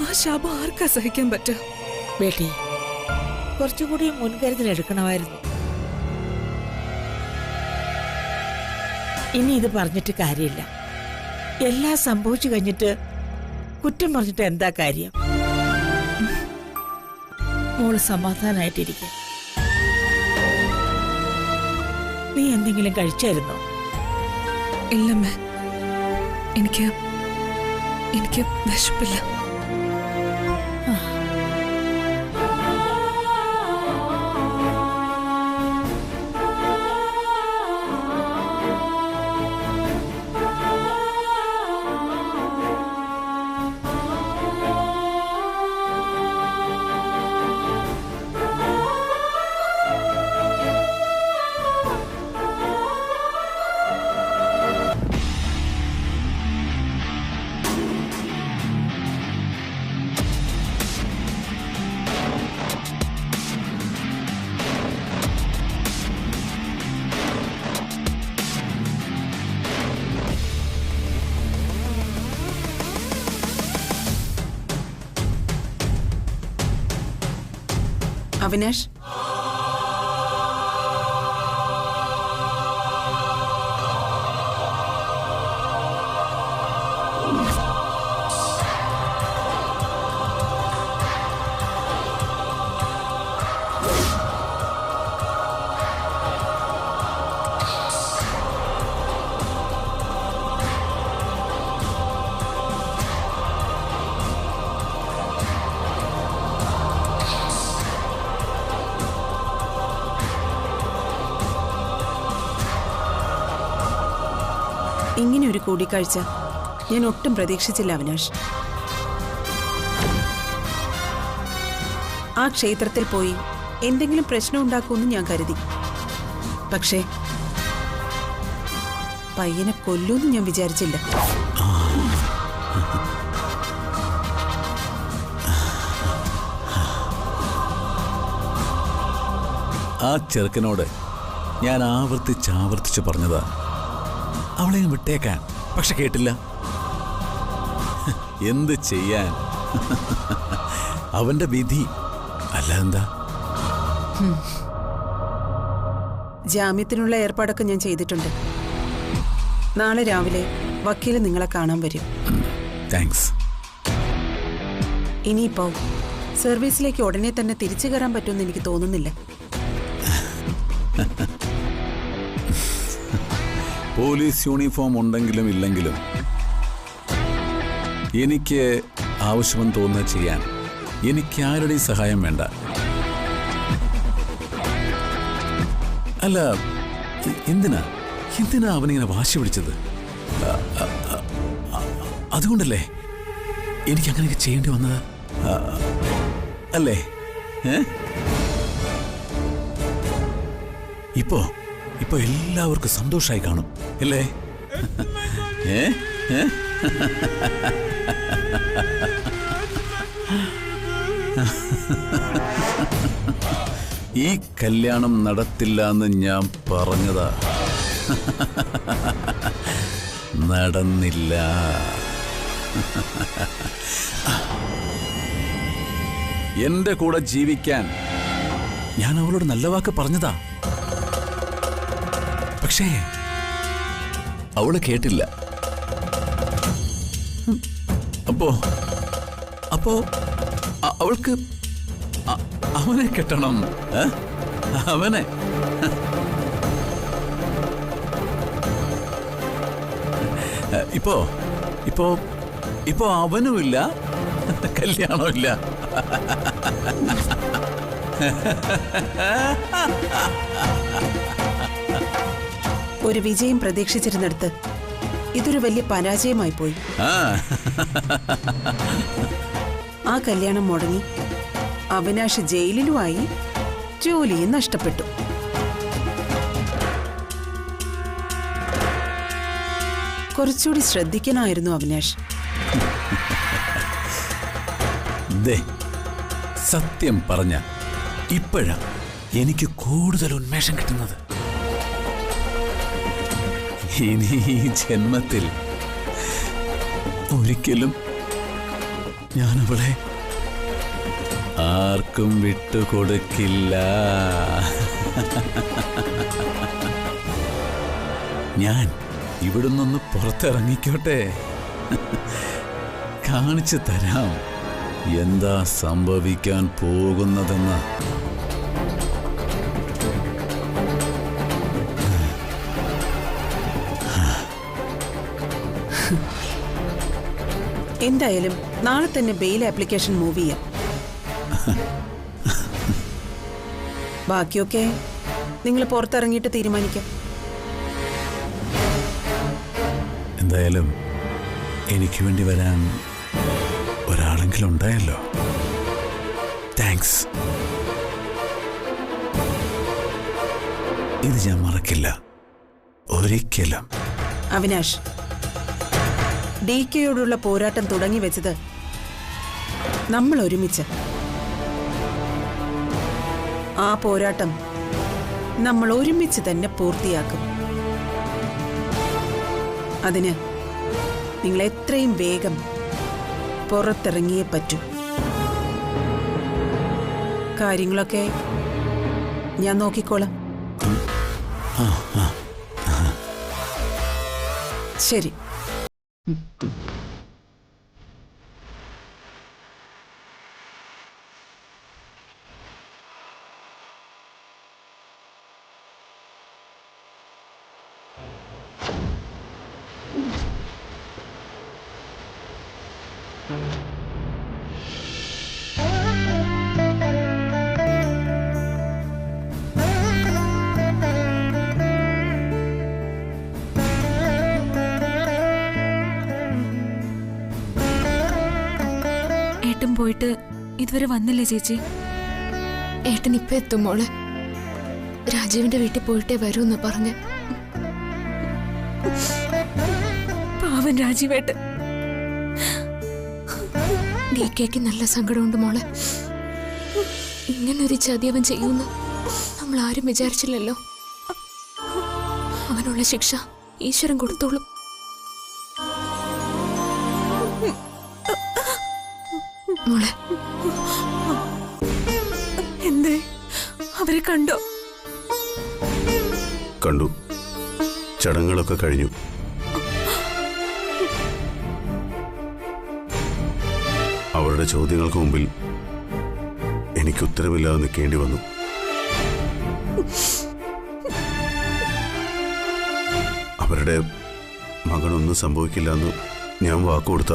ആ ശാപം ആർക്കാ സഹിക്കാൻ പറ്റുക? ബേട്ടി, കുറച്ചുകൂടി മുൻകരുതൽ എടുക്കണമായിരുന്നു. ഇനി ഇത് പറഞ്ഞിട്ട് കാര്യമില്ല. എല്ലാം സംഭവിച്ചു കഴിഞ്ഞിട്ട് കുറ്റം പറഞ്ഞിട്ട് എന്താ കാര്യം? മോള് സമാധാനായിട്ടിരിക്കും. നീ എന്തെങ്കിലും കഴിച്ചായിരുന്നോ? ഇല്ലമ്മേ, എനിക്ക് വിശപ്പില്ല. അവിനാഷ്, ഇങ്ങനെ ഒരു കൂടിക്കാഴ്ച ഞാൻ ഒട്ടും പ്രതീക്ഷിച്ചില്ല അവിനാഷ്. ആ ക്ഷേത്രത്തിൽ പോയി എന്തെങ്കിലും പ്രശ്നം ഉണ്ടാക്കുമെന്ന് ഞാൻ കരുതി. പക്ഷേ പയ്യനെ കൊല്ലുമെന്ന് ഞാൻ വിചാരിച്ചില്ല. ആ ചെറുക്കനോട് ഞാൻ ആവർത്തിച്ച് പറഞ്ഞതാ അവളെ വിട്ടേക്കാൻ. പക്ഷെ കേട്ടില്ല. എന്ത് ചെയ്യാൻ? അവന്റെ വിധി. അല്ല എന്താ? ജാമ്യത്തിനുള്ള ഏർപ്പാടൊക്കെ ഞാൻ ചെയ്തിട്ടുണ്ട്. നാളെ രാവിലെ വക്കീൽ നിങ്ങളെ കാണാൻ വരും. താങ്ക്സ്. ഇനിയിപ്പോ സർവീസിലേക്ക് ഉടനെ തന്നെ തിരിച്ചു കയറാൻ പറ്റുമെന്ന് എനിക്ക് തോന്നുന്നില്ല. പോലീസ് യൂണിഫോം ഉണ്ടെങ്കിലും ഇല്ലെങ്കിലും എനിക്ക് ആവശ്യമെന്ന് തോന്നുന്നത് ചെയ്യാൻ എനിക്ക് ആരുടെയും സഹായം വേണ്ട. അല്ല, എന്തിനാ അവനിങ്ങനെ വാശി പിടിച്ചത്? അതുകൊണ്ടല്ലേ എനിക്ക് അങ്ങനെയൊക്കെ ചെയ്യേണ്ടി വന്നത് അല്ലേ? ഇപ്പോ എല്ലാവർക്കും സന്തോഷമായി കാണും അല്ലേ? ഈ കല്യാണം നടത്തില്ല എന്ന് ഞാൻ പറഞ്ഞതാ. നടന്നില്ല. എന്റെ കൂടെ ജീവിക്കാൻ ഞാൻ അവളോട് നല്ല വാക്ക് പറഞ്ഞതാ. പക്ഷേ അവള് കേട്ടില്ല. അപ്പോ അവൾക്ക് അവനെ കെട്ടണം. അവനെ ഇപ്പോ അവനുമില്ല, കല്യാണമില്ല. ഒരു വിജയം പ്രതീക്ഷിച്ചിരുന്നിടത്ത് ഇതൊരു വലിയ പരാജയമായി പോയി. ആ കല്യാണം മുടങ്ങി. അവിനാഷ് ജയിലിലുമായി, ജോലിയും നഷ്ടപ്പെട്ടു. കുറച്ചുകൂടി ശ്രദ്ധിക്കണമായിരുന്നു അവിനാഷ്. സത്യം പറഞ്ഞ ഇപ്പോഴാ എനിക്ക് കൂടുതൽ ഉന്മേഷം കിട്ടുന്നത്. ഇനി ഈ ജന്മത്തിൽ ഒരിക്കലും ഞാനവളെ ആർക്കും വിട്ടുകൊടുക്കില്ല. ഞാൻ ഇവിടുന്നൊന്ന് പുറത്തിറങ്ങിക്കോട്ടെ, കാണിച്ചു തരാം എന്താ സംഭവിക്കാൻ പോകുന്നതെന്ന്. എന്തായാലും നാളെ തന്നെ ബെയിൽ ആപ്ലിക്കേഷൻ മൂവ് ചെയ്യാം. ബാക്കിയൊക്കെ നിങ്ങൾ പുറത്തിറങ്ങിയിട്ട് തീരുമാനിക്കാം. എന്തായാലും എനിക്ക് വേണ്ടി വരാൻ ഒരാളെങ്കിലും ഉണ്ടായല്ലോ. താങ്ക്സ്. ഇത് ഞാൻ മറക്കില്ല ഒരിക്കലും. അവിനാഷ്, DKയോടുള്ള പോരാട്ടം തുടങ്ങി വെച്ചത് നമ്മൾ ഒരുമിച്ച്. ആ പോരാട്ടം നമ്മൾ ഒരുമിച്ച് തന്നെ പൂർത്തിയാക്കും. അതിന് നിങ്ങൾ എത്രയും വേഗം പുറത്തിറങ്ങിയേ പറ്റൂ. കാര്യങ്ങളൊക്കെ ഞാൻ നോക്കിക്കോളാം. ശരി. ഏട്ടൻ പോയിട്ട് ഇതുവരെ വന്നില്ലേ ചേച്ചി? ഏട്ടൻ ഇപ്പൊ എത്തും മോളെ. രാജീവിന്റെ വീട്ടിൽ പോയിട്ടേ വരൂന്ന് പറഞ്ഞ്. പാവൻ രാജീവേട്ടൻ. DKക്ക് നല്ല സങ്കടമുണ്ട് മോളെ. ഇങ്ങനൊരു ചതി അവൻ ചെയ്യുമെന്ന് നമ്മൾ ആരും വിചാരിച്ചില്ലല്ലോ. അവനുള്ള ശിക്ഷ ഈശ്വരൻ കൊടുത്തോളും. മോളെ, എന്തേ, അവരെ കണ്ടോ? കണ്ടു. ചടങ്ങുകളൊക്കെ കഴിഞ്ഞു. അവരുടെ ചോദ്യങ്ങൾക്ക് മുമ്പിൽ എനിക്ക് ഉത്തരമില്ലാതെ നിൽക്കേണ്ടി വന്നു. അവരുടെ മകനൊന്നും സംഭവിക്കില്ല എന്ന് ഞാൻ വാക്കുകൊടുത്ത